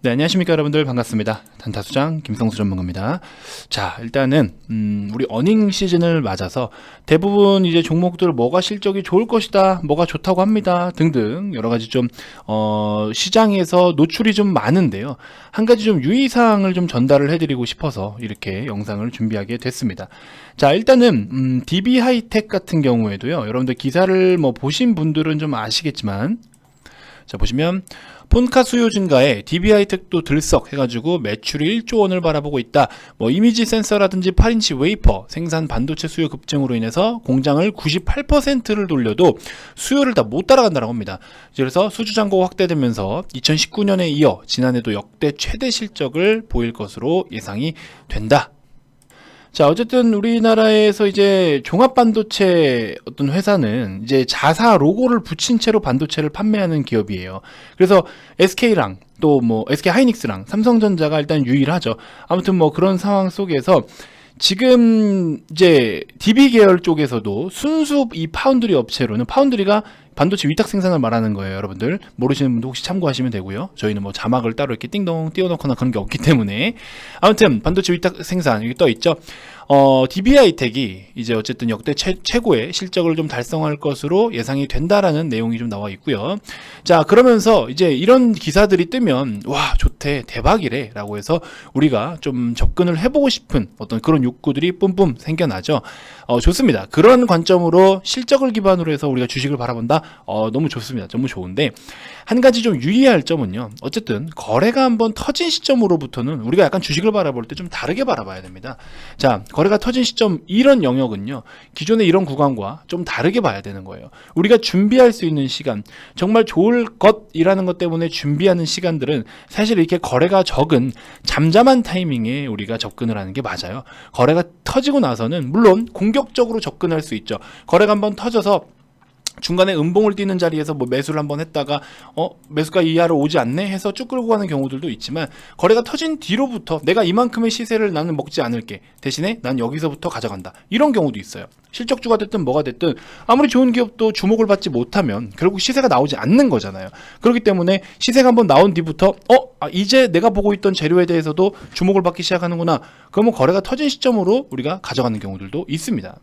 네, 안녕하십니까 여러분들, 반갑습니다. 단타수장 김성수 전문가입니다. 자, 일단은 우리 어닝 시즌을 맞아서 대부분 이제 종목들 뭐가 실적이 좋을 것이다, 뭐가 좋다고 합니다 등등 여러가지 좀 시장에서 노출이 좀 많은데요, 한 가지 좀 유의사항을 좀 전달을 해드리고 싶어서 이렇게 영상을 준비하게 됐습니다. 자, 일단은 DB하이텍 같은 경우에도요, 여러분들 기사를 뭐 보신 분들은 좀 아시겠지만, 자, 보시면 폰카 수요 증가에 DB하이텍도 들썩 해가지고 매출이 1조 원을 바라보고 있다. 뭐 이미지 센서라든지 8인치 웨이퍼 생산 반도체 수요 급증으로 인해서 공장을 98%를 돌려도 수요를 다 못 따라간다고 합니다. 그래서 수주 잔고가 확대되면서 2019년에 이어 지난해도 역대 최대 실적을 보일 것으로 예상이 된다. 자, 어쨌든 우리나라에서 이제 종합반도체 어떤 회사는 이제 자사 로고를 붙인 채로 반도체를 판매하는 기업이에요. 그래서 SK랑 또 뭐 SK 하이닉스랑 삼성전자가 일단 유일하죠. 아무튼 뭐 그런 상황 속에서 지금 이제 DB 계열 쪽에서도 순수 이 파운드리 업체로는, 파운드리가 반도체 위탁 생산을 말하는 거예요. 여러분들 모르시는 분도 혹시 참고하시면 되고요. 저희는 뭐 자막을 따로 이렇게 띵동 띄워놓거나 그런 게 없기 때문에, 아무튼 반도체 위탁 생산 여기 떠 있죠. DB하이텍이 이제 어쨌든 역대 최고의 실적을 좀 달성할 것으로 예상이 된다라는 내용이 좀 나와 있고요. 자, 그러면서 이제 이런 기사들이 뜨면 와, 좋대, 대박이래 라고 해서 우리가 좀 접근을 해보고 싶은 어떤 그런 욕구들이 뿜뿜 생겨나죠. 좋습니다. 그런 관점으로 실적을 기반으로 해서 우리가 주식을 바라본다. 너무 좋습니다. 너무 좋은데, 한 가지 좀 유의할 점은요, 어쨌든 거래가 한번 터진 시점으로부터는 우리가 약간 주식을 바라볼 때 좀 다르게 바라봐야 됩니다. 자, 거래가 터진 시점, 이런 영역은요, 기존의 이런 구간과 좀 다르게 봐야 되는 거예요. 우리가 준비할 수 있는 시간, 정말 좋을 것이라는 것 때문에 준비하는 시간들은 사실 이렇게 거래가 적은 잠잠한 타이밍에 우리가 접근을 하는 게 맞아요. 거래가 터지고 나서는 물론 공격적으로 접근할 수 있죠. 거래가 한번 터져서 중간에 음봉을 띄는 자리에서 뭐 매수를 한번 했다가 매수가 이하로 오지 않네 해서 쭉 끌고 가는 경우들도 있지만, 거래가 터진 뒤로부터 내가 이만큼의 시세를 나는 먹지 않을게, 대신에 난 여기서부터 가져간다, 이런 경우도 있어요. 실적주가 됐든 뭐가 됐든 아무리 좋은 기업도 주목을 받지 못하면 결국 시세가 나오지 않는 거잖아요. 그렇기 때문에 시세가 한번 나온 뒤부터 이제 내가 보고 있던 재료에 대해서도 주목을 받기 시작하는구나, 그러면 거래가 터진 시점으로 우리가 가져가는 경우들도 있습니다.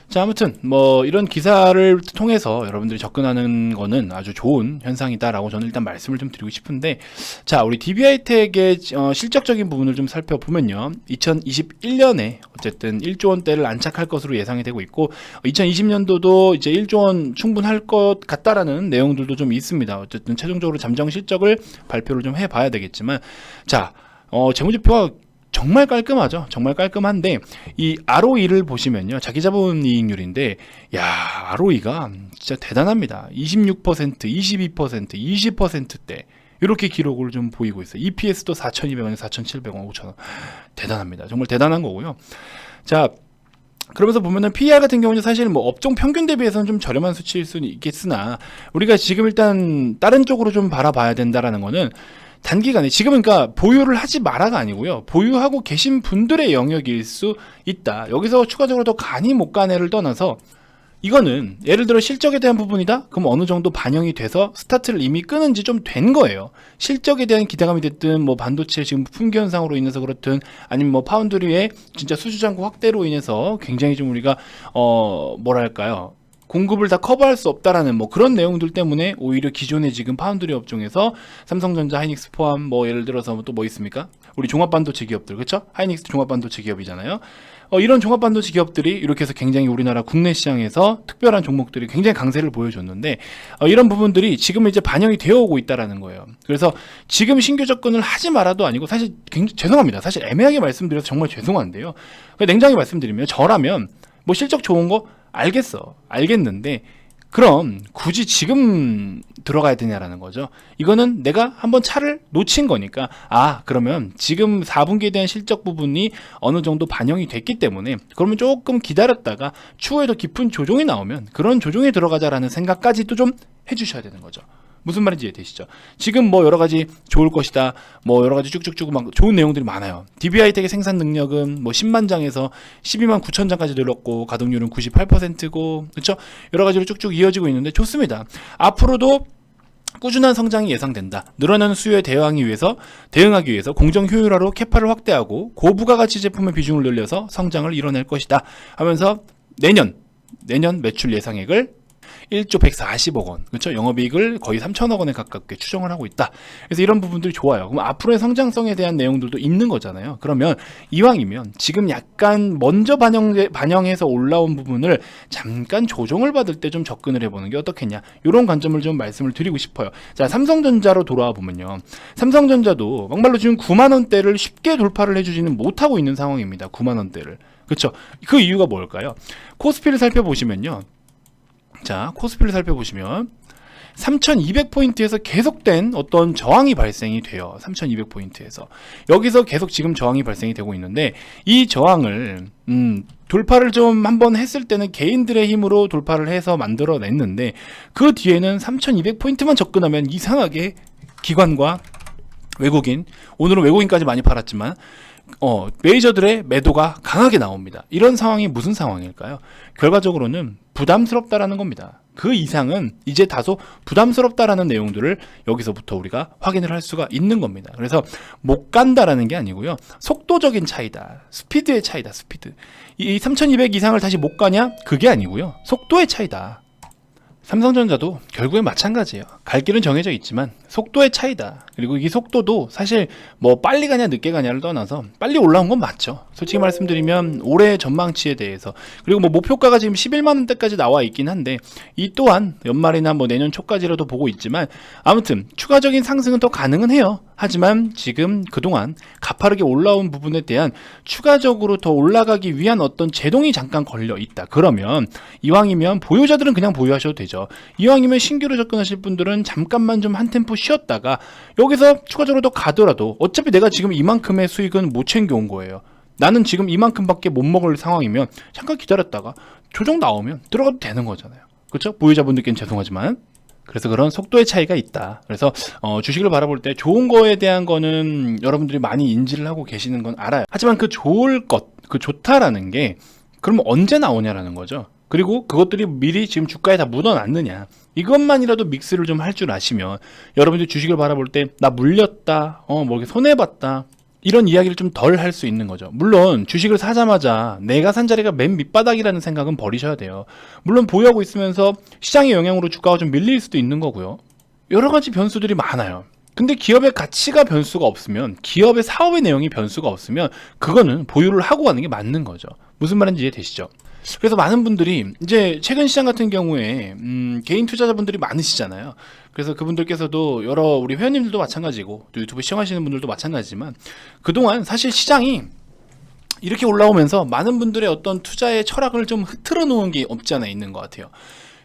자, 아무튼 뭐 이런 기사를 통해서 여러분들이 접근하는 거는 아주 좋은 현상이다라고 저는 일단 말씀을 좀 드리고 싶은데, 자, 우리 DB하이텍의 실적적인 부분을 좀 살펴보면요, 2021년에 어쨌든 1조 원대를 안착할 것으로 예상이 되고 있고, 2020년도도 이제 1조 원 충분할 것 같다라는 내용들도 좀 있습니다. 어쨌든 최종적으로 잠정 실적을 발표를 좀 해봐야 되겠지만, 자, 재무제표가 정말 깔끔하죠. 정말 깔끔한데, 이 ROE를 보시면요, 자기자본이익률인데, 야, ROE가 진짜 대단합니다. 26%, 22%, 20%대 이렇게 기록을 좀 보이고 있어요. EPS도 4,200원, 4,700원, 5,000원. 대단합니다. 정말 대단한 거고요. 자, 그러면서 보면은 PER 같은 경우는 사실 뭐 업종 평균 대비해서는 좀 저렴한 수치일 수는 있겠으나, 우리가 지금 일단 다른 쪽으로 좀 바라봐야 된다라는 거는, 단기간에 지금은 그러니까 보유를 하지 마라가 아니고요, 보유하고 계신 분들의 영역일 수 있다. 여기서 추가적으로 더 가니 못 가네를 떠나서, 이거는 예를 들어 실적에 대한 부분이다? 그럼 어느 정도 반영이 돼서 스타트를 이미 끄는 지 좀 된 거예요. 실적에 대한 기대감이 됐든, 뭐 반도체 지금 품귀 현상으로 인해서 그렇든, 아니면 뭐 파운드리의 진짜 수주 잔고 확대로 인해서 굉장히 좀 우리가 뭐랄까요, 공급을 다 커버할 수 없다라는 뭐 그런 내용들 때문에 오히려 기존의 지금 파운드리 업종에서 삼성전자, 하이닉스 포함 뭐 예를 들어서 또 뭐 있습니까? 우리 종합반도체 기업들, 그렇죠? 하이닉스 종합반도체 기업이잖아요. 이런 종합반도체 기업들이 이렇게 해서 굉장히 우리나라 국내 시장에서 특별한 종목들이 굉장히 강세를 보여줬는데, 이런 부분들이 지금 이제 반영이 되어 오고 있다라는 거예요. 그래서 지금 신규 접근을 하지 말아도 아니고, 사실 굉장히 죄송합니다. 사실 애매하게 말씀드려서 정말 죄송한데요, 냉정하게 말씀드리면, 저라면 뭐 실적 좋은 거 알겠는데 그럼 굳이 지금 들어가야 되냐라는 거죠. 이거는 내가 한번 차를 놓친 거니까, 그러면 지금 4분기에 대한 실적 부분이 어느 정도 반영이 됐기 때문에, 그러면 조금 기다렸다가 추후에 더 깊은 조정이 나오면 그런 조정에 들어가자라는 생각까지도 좀 해주셔야 되는 거죠. 무슨 말인지 이해되시죠? 지금 뭐 여러 가지 좋을 것이다, 뭐 여러 가지 쭉쭉쭉 막 좋은 내용들이 많아요. DB하이텍의 생산 능력은 뭐 10만 장에서 12만 9천 장까지 늘었고, 가동률은 98%고, 그렇죠? 여러 가지로 쭉쭉 이어지고 있는데 좋습니다. 앞으로도 꾸준한 성장이 예상된다. 늘어나는 수요에 대응하기 위해서 공정 효율화로 캐파를 확대하고 고부가가치 제품의 비중을 늘려서 성장을 이뤄낼 것이다 하면서 내년 매출 예상액을 1조 140억 원, 그렇죠? 영업이익을 거의 3천억 원에 가깝게 추정을 하고 있다. 그래서 이런 부분들이 좋아요. 그럼 앞으로의 성장성에 대한 내용들도 있는 거잖아요. 그러면 이왕이면 지금 약간 먼저 반영해서 올라온 부분을 잠깐 조정을 받을 때 좀 접근을 해보는 게 어떻겠냐, 이런 관점을 좀 말씀을 드리고 싶어요. 자, 삼성전자로 돌아와 보면요, 삼성전자도 막말로 지금 9만 원대를 쉽게 돌파를 해주지는 못하고 있는 상황입니다. 9만 원대를, 그렇죠? 그 이유가 뭘까요? 코스피를 살펴보시면요, 자, 코스피를 살펴보시면 3200포인트에서 계속된 어떤 저항이 발생이 돼요. 3200포인트에서 여기서 계속 지금 저항이 발생이 되고 있는데, 이 저항을 돌파를 좀 한번 했을 때는 개인들의 힘으로 돌파를 해서 만들어냈는데, 그 뒤에는 3200포인트만 접근하면 이상하게 기관과 외국인, 오늘은 외국인까지 많이 팔았지만 메이저들의 매도가 강하게 나옵니다. 이런 상황이 무슨 상황일까요? 결과적으로는 부담스럽다라는 겁니다. 그 이상은 이제 다소 부담스럽다라는 내용들을 여기서부터 우리가 확인을 할 수가 있는 겁니다. 그래서 못 간다라는 게 아니고요, 속도적인 차이다, 스피드의 차이다. 스피드, 이 3200 이상을 다시 못 가냐, 그게 아니고요, 속도의 차이다. 삼성전자도 결국엔 마찬가지예요. 갈 길은 정해져 있지만 속도의 차이다. 그리고 이 속도도 사실 뭐 빨리 가냐 늦게 가냐를 떠나서 빨리 올라온 건 맞죠. 솔직히 말씀드리면 올해 전망치에 대해서, 그리고 뭐 목표가가 지금 11만 원대까지 나와 있긴 한데, 이 또한 연말이나 뭐 내년 초까지라도 보고 있지만, 아무튼 추가적인 상승은 더 가능은 해요. 하지만 지금 그동안 가파르게 올라온 부분에 대한 추가적으로 더 올라가기 위한 어떤 제동이 잠깐 걸려 있다. 그러면 이왕이면 보유자들은 그냥 보유하셔도 되죠. 이왕이면 신규로 접근하실 분들은 잠깐만 좀 한 템포 쉬었다가 여기서 추가적으로 더 가더라도 어차피 내가 지금 이만큼의 수익은 못 챙겨온 거예요. 나는 지금 이만큼밖에 못 먹을 상황이면 잠깐 기다렸다가 조정 나오면 들어가도 되는 거잖아요. 그렇죠? 보유자분들께는 죄송하지만. 그래서 그런 속도의 차이가 있다. 그래서 주식을 바라볼 때 좋은 거에 대한 거는 여러분들이 많이 인지를 하고 계시는 건 알아요. 하지만 그 좋을 것, 그 좋다라는 게 그럼 언제 나오냐라는 거죠. 그리고 그것들이 미리 지금 주가에 다 묻어놨느냐, 이것만이라도 믹스를 좀 할 줄 아시면 여러분들 주식을 바라볼 때 나 물렸다, 뭐 이렇게 손해봤다, 이런 이야기를 좀 덜 할 수 있는 거죠. 물론 주식을 사자마자 내가 산 자리가 맨 밑바닥이라는 생각은 버리셔야 돼요. 물론 보유하고 있으면서 시장의 영향으로 주가가 좀 밀릴 수도 있는 거고요. 여러 가지 변수들이 많아요. 근데 기업의 가치가 변수가 없으면, 기업의 사업의 내용이 변수가 없으면 그거는 보유를 하고 가는 게 맞는 거죠. 무슨 말인지 이해되시죠? 그래서 많은 분들이 이제 최근 시장 같은 경우에 개인 투자자분들이 많으시잖아요. 그래서 그분들께서도 여러 우리 회원님들도 마찬가지고 또 유튜브 시청하시는 분들도 마찬가지지만, 그동안 사실 시장이 이렇게 올라오면서 많은 분들의 어떤 투자의 철학을 좀 흐트러 놓은 게 없지 않아 있는 것 같아요.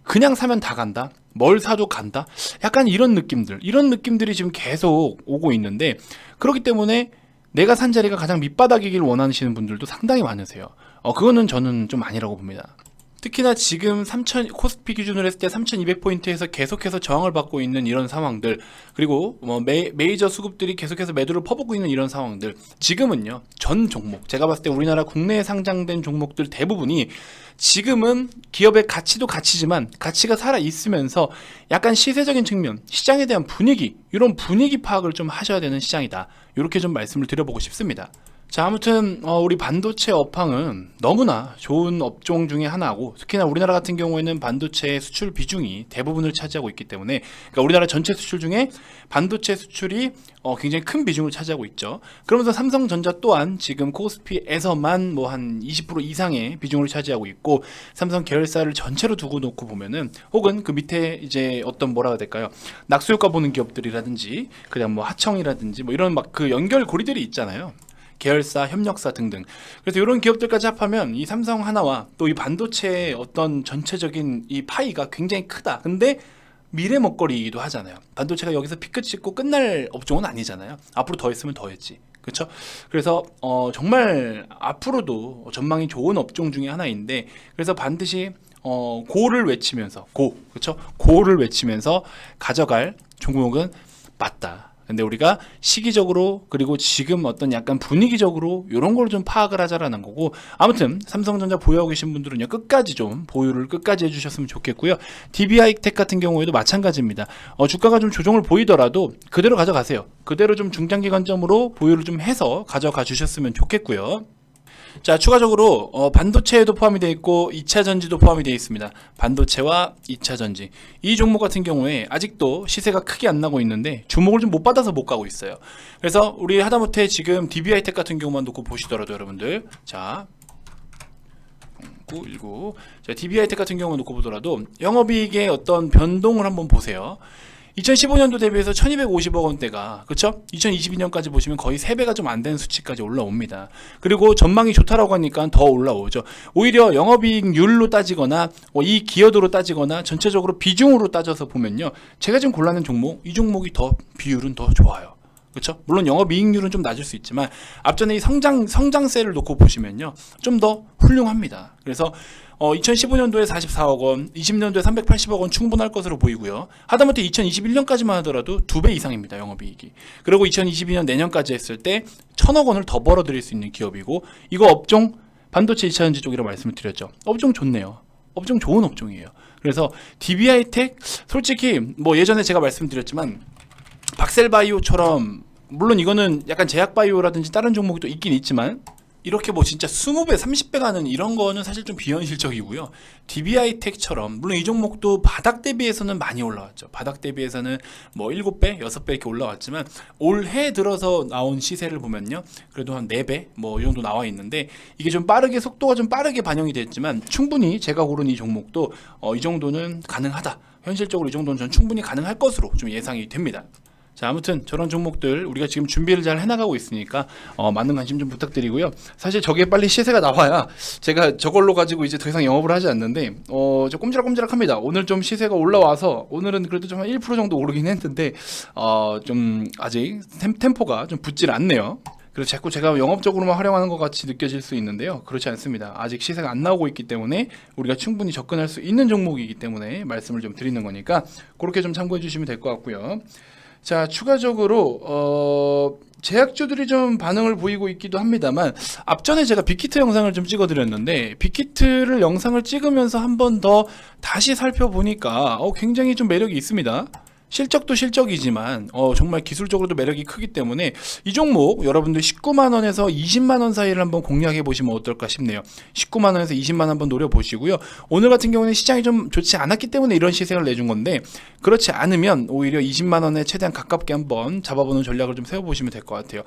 그냥 사면 다 간다, 뭘 사도 간다, 약간 이런 느낌들이 지금 계속 오고 있는데, 그렇기 때문에 내가 산 자리가 가장 밑바닥이길 원하시는 분들도 상당히 많으세요. 그거는 저는 좀 아니라고 봅니다. 특히나 지금 코스피 기준으로 했을 때 3200포인트에서 계속해서 저항을 받고 있는 이런 상황들, 그리고 뭐 메이저 수급들이 계속해서 매도를 퍼붓고 있는 이런 상황들, 지금은요, 전 종목, 제가 봤을 때 우리나라 국내에 상장된 종목들 대부분이 지금은 기업의 가치도 가치지만 가치가 살아 있으면서 약간 시세적인 측면, 시장에 대한 분위기, 이런 분위기 파악을 좀 하셔야 되는 시장이다, 이렇게 좀 말씀을 드려보고 싶습니다. 자, 아무튼 우리 반도체 업황은 너무나 좋은 업종 중에 하나고, 특히나 우리나라 같은 경우에는 반도체 수출 비중이 대부분을 차지하고 있기 때문에, 그러니까 우리나라 전체 수출 중에 반도체 수출이 굉장히 큰 비중을 차지하고 있죠. 그러면서 삼성전자 또한 지금 코스피에서만 뭐 한 20% 이상의 비중을 차지하고 있고, 삼성 계열사를 전체로 두고 놓고 보면은, 혹은 그 밑에 이제 어떤 뭐라 해야 될까요, 낙수효과 보는 기업들이라든지 그냥 뭐 하청이라든지 뭐 이런 막 그 연결고리들이 있잖아요. 계열사, 협력사 등등. 그래서 이런 기업들까지 합하면 이 삼성 하나와 또 이 반도체의 어떤 전체적인 이 파이가 굉장히 크다. 근데 미래 먹거리이기도 하잖아요. 반도체가 여기서 피크 찍고 끝날 업종은 아니잖아요. 앞으로 더 했으면 더 했지. 그렇죠? 그래서 정말 앞으로도 전망이 좋은 업종 중에 하나인데, 그래서 반드시 고를 외치면서 그렇죠? 고를 외치면서 가져갈 종목은 맞다. 근데 우리가 시기적으로 그리고 지금 어떤 약간 분위기적으로 이런 걸 좀 파악을 하자라는 거고, 아무튼 삼성전자 보유하고 계신 분들은요 끝까지 좀 보유를 끝까지 해주셨으면 좋겠고요. DB하이텍 같은 경우에도 마찬가지입니다. 주가가 좀 조정을 보이더라도 그대로 가져가세요. 그대로 좀 중장기 관점으로 보유를 좀 해서 가져가 주셨으면 좋겠고요. 자, 추가적으로 반도체에도 포함이 되어 있고 2차 전지도 포함이 되어 있습니다. 반도체와 2차 전지, 이 종목 같은 경우에 아직도 시세가 크게 안 나고 있는데 주목을 좀 못 받아서 못 가고 있어요. 그래서 우리 하다못해 지금 DB하이텍 같은 경우만 놓고 보시더라도 여러분들, 자 919, 자 DB하이텍 같은 경우 놓고 보더라도 영업이익의 어떤 변동을 한번 보세요. 2015년도 대비해서 1250억 원대가, 그쵸? 2022년까지 보시면 거의 3배가 좀 안 되는 수치까지 올라옵니다. 그리고 전망이 좋다라고 하니까 더 올라오죠. 오히려 영업이익률로 따지거나 이 기여도로 따지거나 전체적으로 비중으로 따져서 보면요, 제가 지금 골라낸 종목, 이 종목이 더 비율은 더 좋아요. 그렇죠? 물론 영업이익률은 좀 낮을 수 있지만 앞전에 이 성장세를 놓고 보시면요 좀 더 훌륭합니다. 그래서 2015년도에 44억 원, 20년도에 380억 원 충분할 것으로 보이고요. 하다못해 2021년까지만 하더라도 2배 이상입니다, 영업이익이. 그리고 2022년 내년까지 했을 때 1000억 원을 더 벌어들일 수 있는 기업이고, 이거 업종 반도체 2차전지 쪽이라고 말씀을 드렸죠. 업종 좋네요. 업종 좋은 업종이에요. 그래서 DB하이텍 솔직히 뭐 예전에 제가 말씀드렸지만 박셀바이오처럼, 물론 이거는 약간 제약바이오라든지 다른 종목이 또 있긴 있지만 이렇게 뭐 진짜 20배, 30배 가는 이런 거는 사실 좀 비현실적이고요. DB하이텍처럼, 물론 이 종목도 바닥 대비해서는 많이 올라왔죠. 바닥 대비해서는 뭐 7배, 6배 이렇게 올라왔지만 올해 들어서 나온 시세를 보면요 그래도 한 4배 뭐 이 정도 나와 있는데, 이게 좀 빠르게, 속도가 좀 빠르게 반영이 됐지만 충분히 제가 고른 이 종목도 이 정도는 가능하다. 현실적으로 이 정도는 전 충분히 가능할 것으로 좀 예상이 됩니다. 자, 아무튼 저런 종목들 우리가 지금 준비를 잘 해나가고 있으니까 많은 관심 좀 부탁드리고요. 사실 저게 빨리 시세가 나와야 제가 저걸로 가지고 이제 더 이상 영업을 하지 않는데 저 꼼지락꼼지락합니다. 오늘 좀 시세가 올라와서, 오늘은 그래도 좀 한 1% 정도 오르긴 했는데 좀 아직 템포가 좀 붙질 않네요. 그래서 자꾸 제가 영업적으로만 활용하는 것 같이 느껴질 수 있는데요, 그렇지 않습니다. 아직 시세가 안 나오고 있기 때문에 우리가 충분히 접근할 수 있는 종목이기 때문에 말씀을 좀 드리는 거니까 그렇게 좀 참고해 주시면 될 것 같고요. 자, 추가적으로 제약주들이 좀 반응을 보이고 있기도 합니다만, 앞전에 제가 빅히트 영상을 좀 찍어 드렸는데 빅히트를 영상을 찍으면서 한 번 더 다시 살펴보니까 굉장히 좀 매력이 있습니다. 실적도 실적이지만 정말 기술적으로도 매력이 크기 때문에 이 종목 여러분들 19만원에서 20만원 사이를 한번 공략해 보시면 어떨까 싶네요. 19만원에서 20만원 한번 노려보시고요. 오늘 같은 경우는 시장이 좀 좋지 않았기 때문에 이런 시세를 내준 건데, 그렇지 않으면 오히려 20만원에 최대한 가깝게 한번 잡아보는 전략을 좀 세워보시면 될 것 같아요.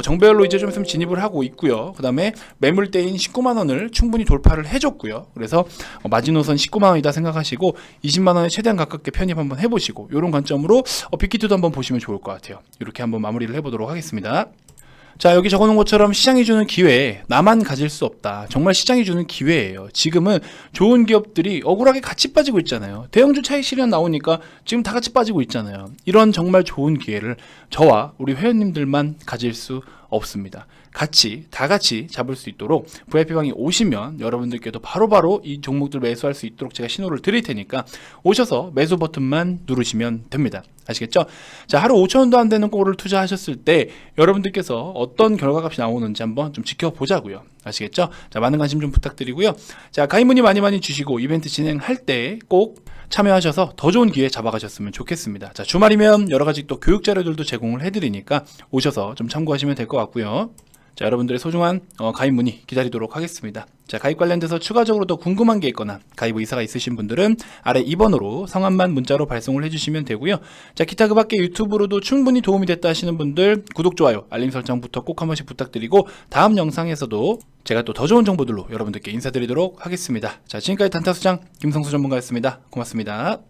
정배열로 이제 좀 있으면 진입을 하고 있고요. 그 다음에 매물대인 19만원을 충분히 돌파를 해줬고요. 그래서 마지노선 19만원이다 생각하시고 20만원에 최대한 가깝게 편입 한번 해보시고, 이런 관점으로 빅히트도 한번 보시면 좋을 것 같아요. 이렇게 한번 마무리를 해보도록 하겠습니다. 자, 여기 적어놓은 것처럼 시장이 주는 기회, 나만 가질 수 없다. 정말 시장이 주는 기회예요. 지금은 좋은 기업들이 억울하게 같이 빠지고 있잖아요. 대형주 차익 실현 나오니까 지금 다 같이 빠지고 있잖아요. 이런 정말 좋은 기회를 저와 우리 회원님들만 가질 수 없습니다. 다 같이 잡을 수 있도록 VIP방에 오시면 여러분들께도 바로바로 이 종목들 매수할 수 있도록 제가 신호를 드릴 테니까 오셔서 매수 버튼만 누르시면 됩니다. 아시겠죠? 자, 하루 5,000원도 안 되는 거를 투자하셨을 때 여러분들께서 어떤 결과값이 나오는지 한번 좀 지켜보자고요. 아시겠죠? 자, 많은 관심 좀 부탁드리고요. 자, 가입 문의 많이 주시고 이벤트 진행할 때 꼭 참여하셔서 더 좋은 기회 잡아가셨으면 좋겠습니다. 자, 주말이면 여러 가지 또 교육 자료들도 제공을 해드리니까 오셔서 좀 참고하시면 될 것 같고요. 자, 여러분들의 소중한 가입 문의 기다리도록 하겠습니다. 자, 가입 관련돼서 추가적으로 더 궁금한 게 있거나 가입 의사가 있으신 분들은 아래 2번으로 성함만 문자로 발송을 해주시면 되고요. 자, 기타 그 밖에 유튜브로도 충분히 도움이 됐다 하시는 분들 구독, 좋아요, 알림 설정부터 꼭 한 번씩 부탁드리고 다음 영상에서도 제가 또 더 좋은 정보들로 여러분들께 인사드리도록 하겠습니다. 자, 지금까지 단타수장 김성수 전문가였습니다. 고맙습니다.